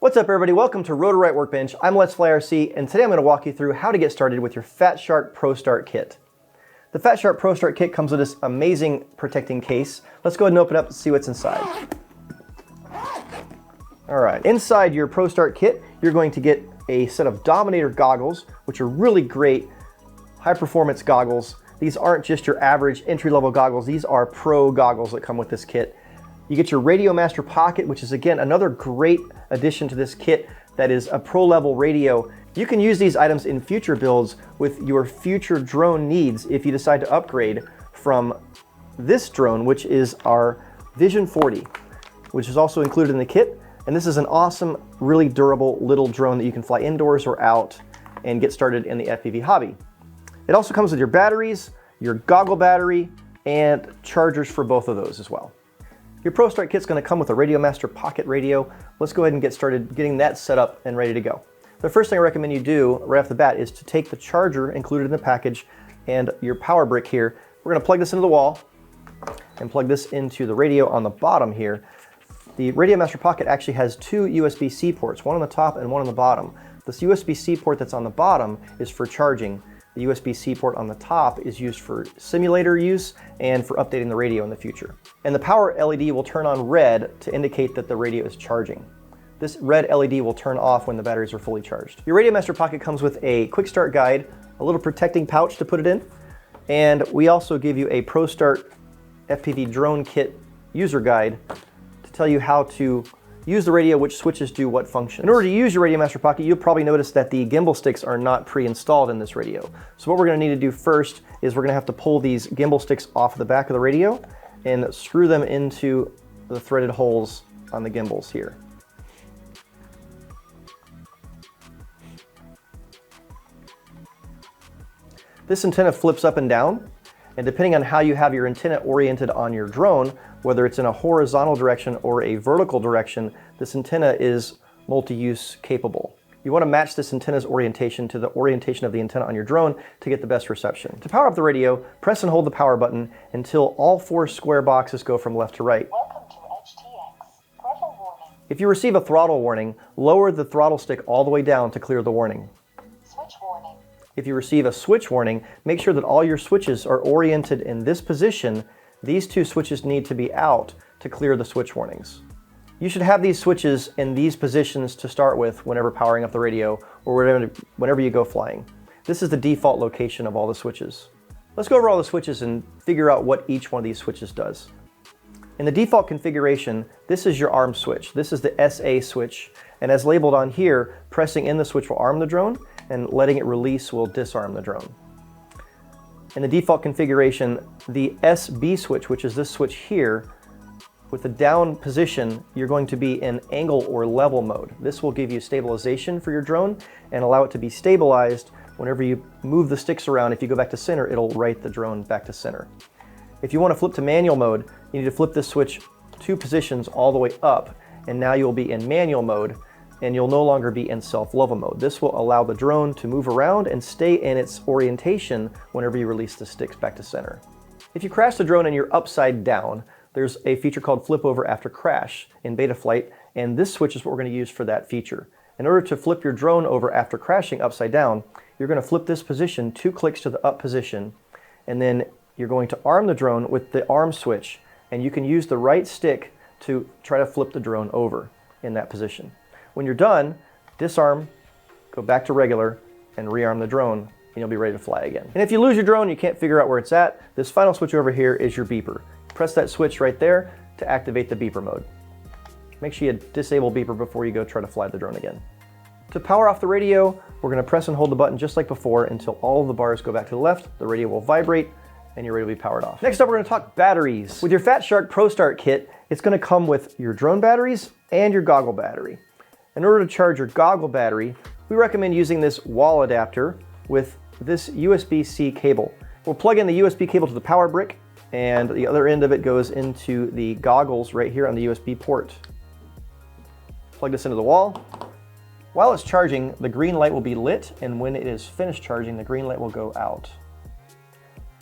What's up everybody, welcome to Rotor Right Workbench. I'm Let's Fly RC, and today I'm going to walk you through how to get started with your Fat Shark Pro Start Kit. The Fat Shark Pro Start Kit comes with this amazing protecting case. Let's go ahead and open it up and see what's inside. Alright, inside your Pro Start Kit, you're going to get a set of Dominator goggles, which are really great, high performance goggles. These aren't just your average entry-level goggles, these are pro goggles that come with this kit. You get your Radio Master Pocket, which is again another great addition to this kit that is a pro level radio. You can use these items in future builds with your future drone needs if you decide to upgrade from this drone, which is our Vision 40, which is also included in the kit. And this is an awesome, really durable little drone that you can fly indoors or out and get started in the FPV hobby. It also comes with your batteries, your goggle battery, and chargers for both of those as well. Your Pro Start Kit's going to come with a Radio Master Pocket radio. Let's go ahead and get started getting that set up and ready to go. The first thing I recommend you do right off the bat is to take the charger included in the package and your power brick here. We're going to plug this into the wall and plug this into the radio on the bottom here. The Radio Master Pocket actually has two USB-C ports, one on the top and one on the bottom. This USB-C port that's on the bottom is for charging. The USB-C port on the top is used for simulator use and for updating the radio in the future. And the power LED will turn on red to indicate that the radio is charging. This red LED will turn off when the batteries are fully charged. Your Radio Master Pocket comes with a quick start guide, a little protecting pouch to put it in, and we also give you a Pro Start FPV drone kit user guide to tell you how to use the radio, which switches do what function. In order to use your Radio Master Pocket, you'll probably notice that the gimbal sticks are not pre-installed in this radio. So what we're going to need to do first is we're going to have to pull these gimbal sticks off the back of the radio and screw them into the threaded holes on the gimbals here. This antenna flips up and down, and depending on how you have your antenna oriented on your drone, whether it's in a horizontal direction or a vertical direction, this antenna is multi-use capable. You want to match this antenna's orientation to the orientation of the antenna on your drone to get the best reception. To power up the radio, press and hold the power button until all four square boxes go from left to right. Welcome to HTX. Throttle warning. If you receive a throttle warning, lower the throttle stick all the way down to clear the warning. Switch warning. If you receive a switch warning, make sure that all your switches are oriented in this position. These two switches need to be out to clear the switch warnings. You should have these switches in these positions to start with whenever powering up the radio or whenever you go flying. This is the default location of all the switches. Let's go over all the switches and figure out what each one of these switches does. In the default configuration, this is your arm switch. This is the SA switch, and as labeled on here, pressing in the switch will arm the drone and letting it release will disarm the drone. In the default configuration, the SB switch, which is this switch here, with the down position, you're going to be in angle or level mode. This will give you stabilization for your drone and allow it to be stabilized whenever you move the sticks around. If you go back to center, it'll right the drone back to center. If you want to flip to manual mode, you need to flip this switch two positions all the way up, and now you'll be in manual mode and you'll no longer be in self-level mode. This will allow the drone to move around and stay in its orientation whenever you release the sticks back to center. If you crash the drone and you're upside down, there's a feature called flip over after crash in Betaflight, and this switch is what we're going to use for that feature. In order to flip your drone over after crashing upside down, you're going to flip this position 2 clicks to the up position, and then you're going to arm the drone with the arm switch, and you can use the right stick to try to flip the drone over in that position. When you're done, disarm, go back to regular, and rearm the drone, and you'll be ready to fly again. And if you lose your drone, you can't figure out where it's at, this final switch over here is your beeper. Press that switch right there to activate the beeper mode. Make sure you disable beeper before you go try to fly the drone again. To power off the radio, we're going to press and hold the button just like before until all of the bars go back to the left, the radio will vibrate, and you're ready to be powered off. Next up, we're going to talk batteries. With your Fat Shark Pro Start Kit, it's going to come with your drone batteries and your goggle battery. In order to charge your goggle battery, we recommend using this wall adapter with this USB-C cable. We'll plug in the USB cable to the power brick, and the other end of it goes into the goggles right here on the USB port. Plug this into the wall. While it's charging, the green light will be lit, and when it is finished charging, the green light will go out.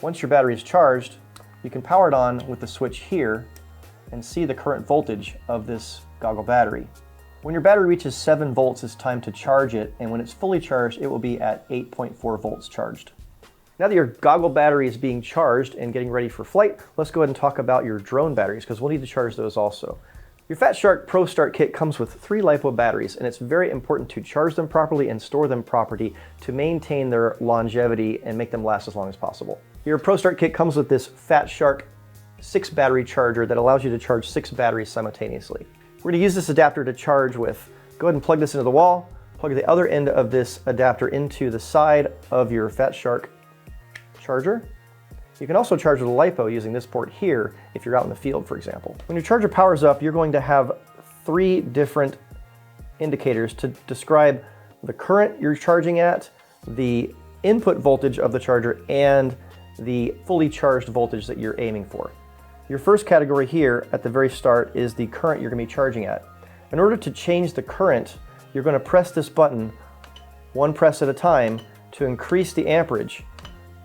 Once your battery is charged, you can power it on with the switch here and see the current voltage of this goggle battery. When your battery reaches 7 volts, it's time to charge it, and when it's fully charged, it will be at 8.4 volts charged. Now that your goggle battery is being charged and getting ready for flight, let's go ahead and talk about your drone batteries, because we'll need to charge those also. Your Fat Shark Pro Start Kit comes with 3 LiPo batteries, and it's very important to charge them properly and store them properly to maintain their longevity and make them last as long as possible. Your Pro Start Kit comes with this Fat Shark 6 battery charger that allows you to charge 6 batteries simultaneously. We're going to use this adapter to charge with. Go ahead and plug this into the wall, plug the other end of this adapter into the side of your Fat Shark charger. You can also charge with a LiPo using this port here if you're out in the field, for example. When your charger powers up, you're going to have 3 different indicators to describe the current you're charging at, the input voltage of the charger, and the fully charged voltage that you're aiming for. Your first category here at the very start is the current you're going to be charging at. In order to change the current, you're going to press this button 1 press at a time to increase the amperage.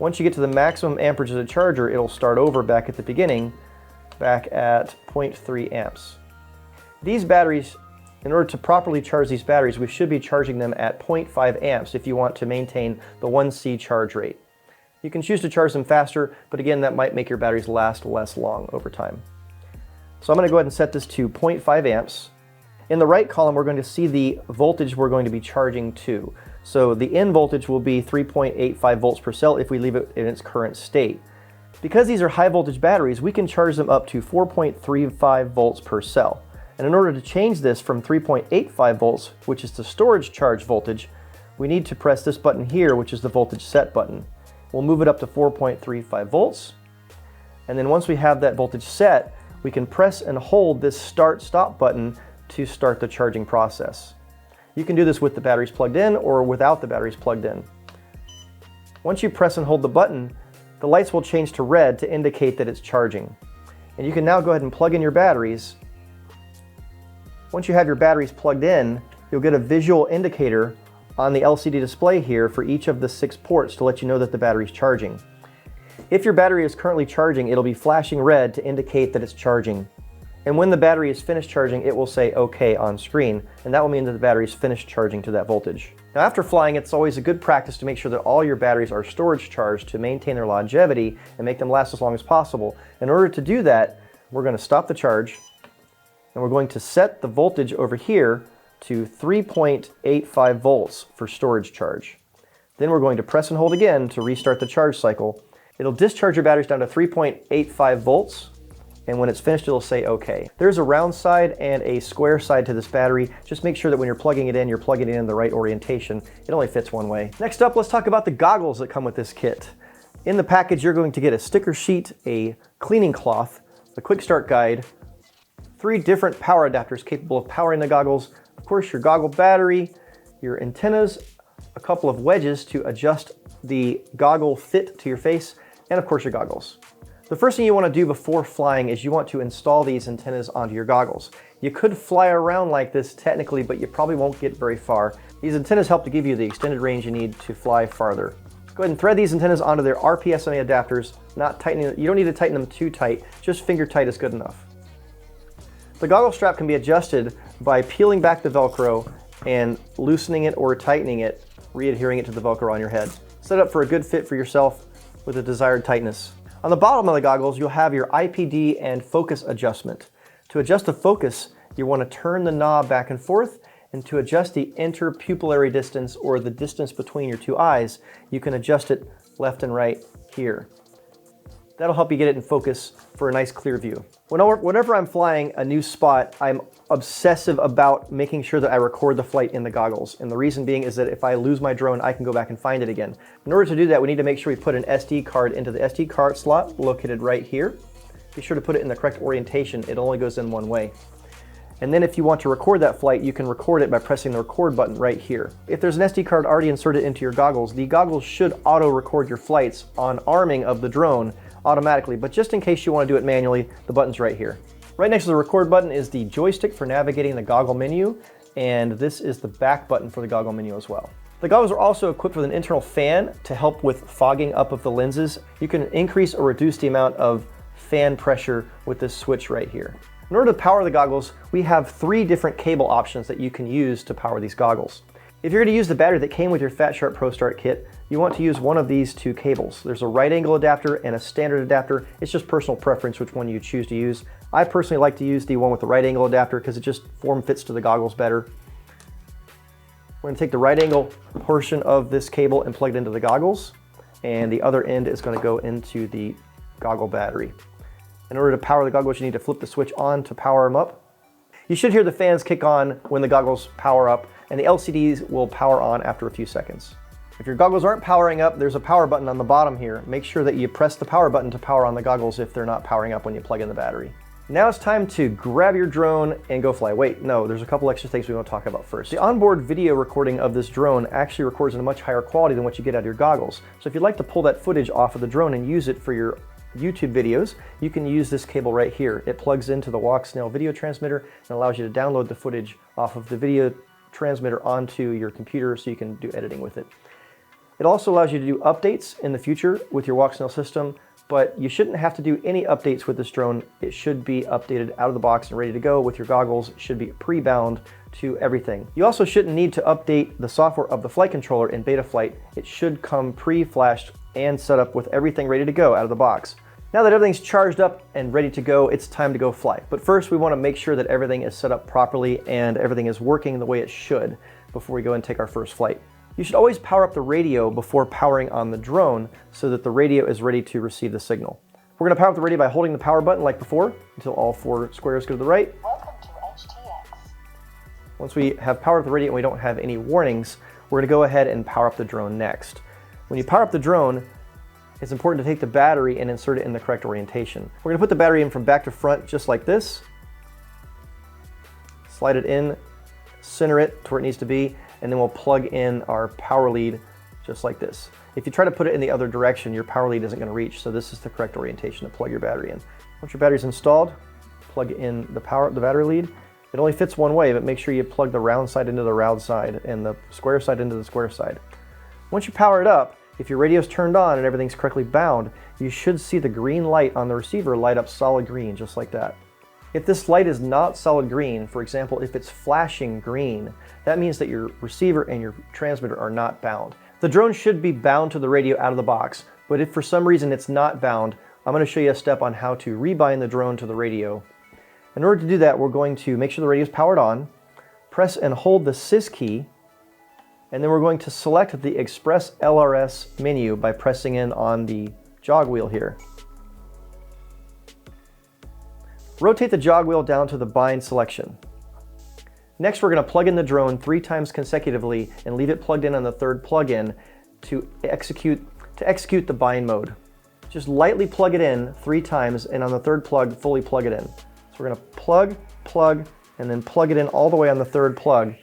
Once you get to the maximum amperage of the charger, it'll start over back at the beginning, back at 0.3 amps. These batteries, in order to properly charge these batteries, we should be charging them at 0.5 amps if you want to maintain the 1C charge rate. You can choose to charge them faster, but again, that might make your batteries last less long over time. So I'm going to go ahead and set this to 0.5 amps. In the right column, we're going to see the voltage we're going to be charging to. So the in voltage will be 3.85 volts per cell if we leave it in its current state. Because these are high voltage batteries, we can charge them up to 4.35 volts per cell. And in order to change this from 3.85 volts, which is the storage charge voltage, we need to press this button here, which is the voltage set button. We'll move it up to 4.35 volts. And then once we have that voltage set, we can press and hold this start-stop button to start the charging process. You can do this with the batteries plugged in or without the batteries plugged in. Once you press and hold the button, the lights will change to red to indicate that it's charging. And you can now go ahead and plug in your batteries. Once you have your batteries plugged in, you'll get a visual indicator on the LCD display here for each of the 6 ports to let you know that the battery is charging. If your battery is currently charging, it'll be flashing red to indicate that it's charging. And when the battery is finished charging, it will say OK on screen, and that will mean that the battery is finished charging to that voltage. Now after flying, it's always a good practice to make sure that all your batteries are storage charged to maintain their longevity and make them last as long as possible. In order to do that, we're going to stop the charge, and we're going to set the voltage over here to 3.85 volts for storage charge. Then we're going to press and hold again to restart the charge cycle. It'll discharge your batteries down to 3.85 volts, and when it's finished, it'll say OK. There's a round side and a square side to this battery. Just make sure that when you're plugging it in, you're plugging it in the right orientation. It only fits one way. Next up, let's talk about the goggles that come with this kit. In the package, you're going to get a sticker sheet, a cleaning cloth, a quick start guide, 3 different power adapters capable of powering the goggles, of course, your goggle battery, your antennas, a couple of wedges to adjust the goggle fit to your face, and of course your goggles. The first thing you want to do before flying is you want to install these antennas onto your goggles. You could fly around like this technically, but you probably won't get very far. These antennas help to give you the extended range you need to fly farther. Go ahead and thread these antennas onto their RPSMA adapters, not tightening. You don't need to tighten them too tight, just finger tight is good enough. The goggle strap can be adjusted by peeling back the Velcro and loosening it or tightening it, re-adhering it to the Velcro on your head. Set up for a good fit for yourself with the desired tightness. On the bottom of the goggles, you'll have your IPD and focus adjustment. To adjust the focus, you want to turn the knob back and forth, and to adjust the interpupillary distance or the distance between your 2 eyes, you can adjust it left and right here. That'll help you get it in focus for a nice clear view. Whenever I'm flying a new spot, I'm obsessive about making sure that I record the flight in the goggles. And the reason being is that if I lose my drone, I can go back and find it again. In order to do that, we need to make sure we put an SD card into the SD card slot located right here. Be sure to put it in the correct orientation. It only goes in one way. And then if you want to record that flight, you can record it by pressing the record button right here. If there's an SD card already inserted into your goggles, the goggles should auto-record your flights on arming of the drone automatically, but just in case you want to do it manually, the button's right here. Right next to the record button is the joystick for navigating the goggle menu, and this is the back button for the goggle menu as well. The goggles are also equipped with an internal fan to help with fogging up of the lenses. You can increase or reduce the amount of fan pressure with this switch right here. In order to power the goggles, we have 3 different cable options that you can use to power these goggles. If you're going to use the battery that came with your Fat Sharp Pro Start kit, you want to use one of these 2 cables. There's a right angle adapter and a standard adapter. It's just personal preference which one you choose to use. I personally like to use the one with the right angle adapter because it just form fits to the goggles better. We're going to take the right angle portion of this cable and plug it into the goggles, and the other end is going to go into the goggle battery. In order to power the goggles, you need to flip the switch on to power them up. You should hear the fans kick on when the goggles power up, and the LCDs will power on after a few seconds. If your goggles aren't powering up, there's a power button on the bottom here. Make sure that you press the power button to power on the goggles if they're not powering up when you plug in the battery. Now it's time to grab your drone and go fly. Wait, no, there's a couple extra things we want to talk about first. The onboard video recording of this drone actually records in a much higher quality than what you get out of your goggles. So if you'd like to pull that footage off of the drone and use it for your YouTube videos, you can use this cable right here. It plugs into the Walk-Snail video transmitter and allows you to download the footage off of the video transmitter onto your computer so you can do editing with it. It also allows you to do updates in the future with your Walk-Snail system, but you shouldn't have to do any updates with this drone. It should be updated out of the box and ready to go with your goggles. It should be pre-bound to everything. You also shouldn't need to update the software of the flight controller in beta flight. It should come pre-flashed and set up with everything ready to go out of the box. Now that everything's charged up and ready to go, it's time to go fly. But first we want to make sure that everything is set up properly and everything is working the way it should before we go and take our first flight. You should always power up the radio before powering on the drone so that the radio is ready to receive the signal. We're going to power up the radio by holding the power button like before until all 4 squares go to the right. Welcome to HTX. Once we have powered up the radio and we don't have any warnings, we're going to go ahead and power up the drone next. When you power up the drone, it's important to take the battery and insert it in the correct orientation. We're going to put the battery in from back to front just like this. Slide it in, center it to where it needs to be, and then we'll plug in our power lead just like this. If you try to put it in the other direction, your power lead isn't going to reach, so this is the correct orientation to plug your battery in. Once your battery's installed, plug in the battery lead. It only fits one way, but make sure you plug the round side into the round side and the square side into the square side. Once you power it up, if your radio's turned on and everything's correctly bound, you should see the green light on the receiver light up solid green, just like that. If this light is not solid green, for example, if it's flashing green, that means that your receiver and your transmitter are not bound. The drone should be bound to the radio out of the box, but if for some reason it's not bound, I'm going to show you a step on how to rebind the drone to the radio. In order to do that, we're going to make sure the radio is powered on, press and hold the sys key, and then we're going to select the Express LRS menu by pressing in on the jog wheel here. Rotate the jog wheel down to the bind selection. Next, we're going to plug in the drone 3 times consecutively and leave it plugged in on the 3rd plug-in to execute the bind mode. Just lightly plug it in 3 times, and on the 3rd plug, fully plug it in. So we're going to plug, and then plug it in all the way on the 3rd plug.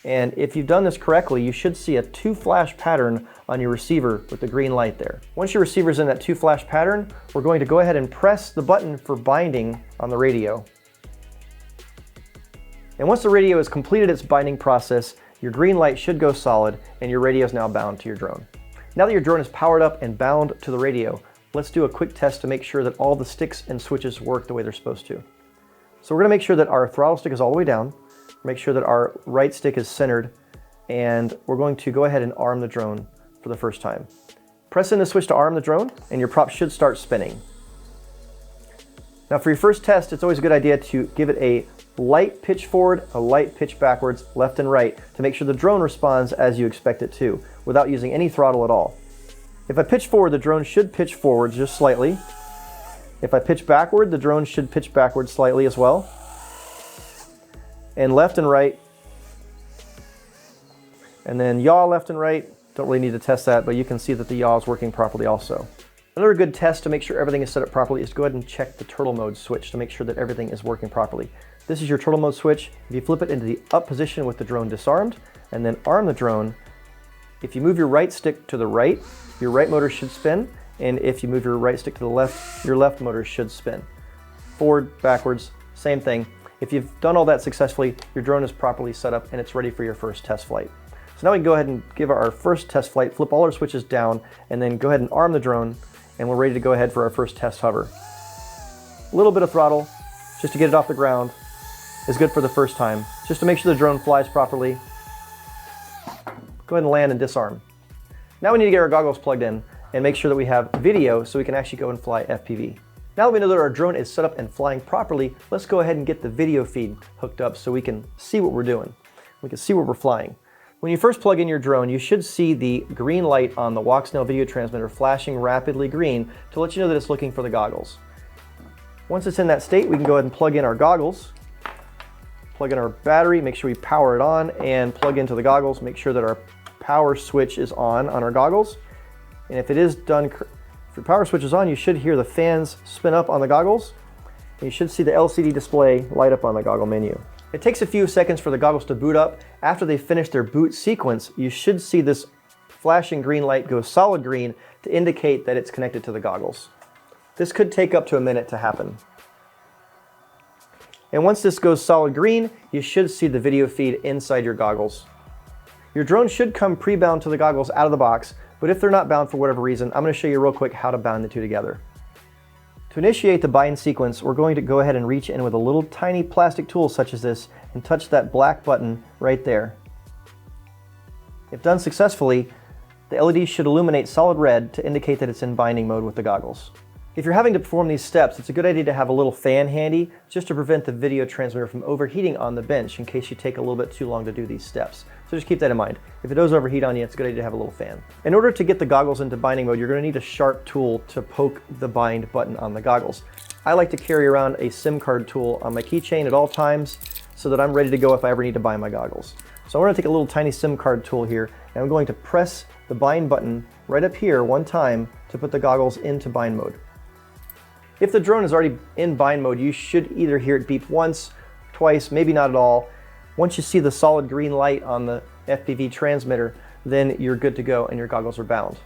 And if you've done this correctly, you should see a 2-flash pattern on your receiver with the green light there. Once your receiver's in that 2-flash pattern, we're going to go ahead and press the button for binding on the radio. And once the radio has completed its binding process, your green light should go solid and your radio is now bound to your drone. Now that your drone is powered up and bound to the radio, let's do a quick test to make sure that all the sticks and switches work the way they're supposed to. So we're going to make sure that our throttle stick is all the way down. Make sure that our right stick is centered, and we're going to go ahead and arm the drone for the first time. Press in the switch to arm the drone and your prop should start spinning. Now for your first test, it's always a good idea to give it a light pitch forward, a light pitch backwards, left and right, to make sure the drone responds as you expect it to, without using any throttle at all. If I pitch forward, the drone should pitch forward just slightly. If I pitch backward, the drone should pitch backward slightly as well. And left and right, and then yaw left and right. Don't really need to test that, but you can see that the yaw is working properly also. Another good test to make sure everything is set up properly is to go ahead and check the turtle mode switch to make sure that everything is working properly. This is your turtle mode switch. If you flip it into the up position with the drone disarmed and then arm the drone, if you move your right stick to the right, your right motor should spin, and if you move your right stick to the left, your left motor should spin. Forward, backwards, same thing. If you've done all that successfully, your drone is properly set up and it's ready for your first test flight. So now we can go ahead and give our first test flight, flip all our switches down, and then go ahead and arm the drone, and we're ready to go ahead for our first test hover. A little bit of throttle, just to get it off the ground, is good for the first time. Just to make sure the drone flies properly. Go ahead and land and disarm. Now we need to get our goggles plugged in and make sure that we have video so we can actually go and fly FPV. Now that we know that our drone is set up and flying properly, let's go ahead and get the video feed hooked up so we can see what we're doing. We can see where we're flying. When you first plug in your drone, you should see the green light on the Walksnail video transmitter flashing rapidly green to let you know that it's looking for the goggles. Once it's in that state, we can go ahead and plug in our goggles, plug in our battery, make sure we power it on, and plug into the goggles, make sure that our power switch is on our goggles. And if it is done, if your power switch is on, you should hear the fans spin up on the goggles. And you should see the LCD display light up on the goggle menu. It takes a few seconds for the goggles to boot up. After they finish their boot sequence, you should see this flashing green light go solid green to indicate that it's connected to the goggles. This could take up to a minute to happen. And once this goes solid green, you should see the video feed inside your goggles. Your drone should come pre-bound to the goggles out of the box, but if they're not bound for whatever reason, I'm going to show you real quick how to bound the two together. To initiate the bind sequence, we're going to go ahead and reach in with a little tiny plastic tool such as this and touch that black button right there. If done successfully, the LED should illuminate solid red to indicate that it's in binding mode with the goggles. If you're having to perform these steps, it's a good idea to have a little fan handy just to prevent the video transmitter from overheating on the bench in case you take a little bit too long to do these steps. So just keep that in mind. If it does overheat on you, it's a good idea to have a little fan. In order to get the goggles into binding mode, you're going to need a sharp tool to poke the bind button on the goggles. I like to carry around a SIM card tool on my keychain at all times so that I'm ready to go if I ever need to bind my goggles. So I'm going to take a little tiny SIM card tool here and I'm going to press the bind button right up here one time to put the goggles into bind mode. If the drone is already in bind mode, you should either hear it beep once, twice, maybe not at all. Once you see the solid green light on the FPV transmitter, then you're good to go and your goggles are bound.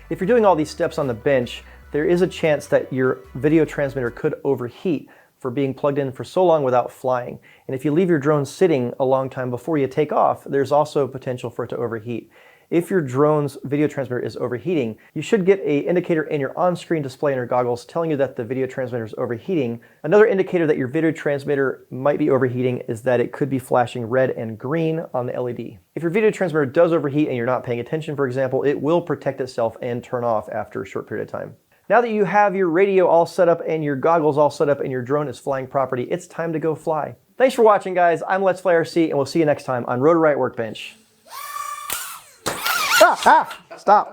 If you're doing all these steps on the bench, there is a chance that your video transmitter could overheat for being plugged in for so long without flying. And if you leave your drone sitting a long time before you take off, there's also potential for it to overheat. If your drone's video transmitter is overheating, you should get an indicator in your on-screen display in your goggles telling you that the video transmitter is overheating. Another indicator that your video transmitter might be overheating is that it could be flashing red and green on the LED. If your video transmitter does overheat and you're not paying attention, for example, it will protect itself and turn off after a short period of time. Now that you have your radio all set up and your goggles all set up and your drone is flying properly, it's time to go fly. Thanks for watching, guys. I'm Let's Fly RC, and we'll see you next time on Rotor Riot Workbench. Stop.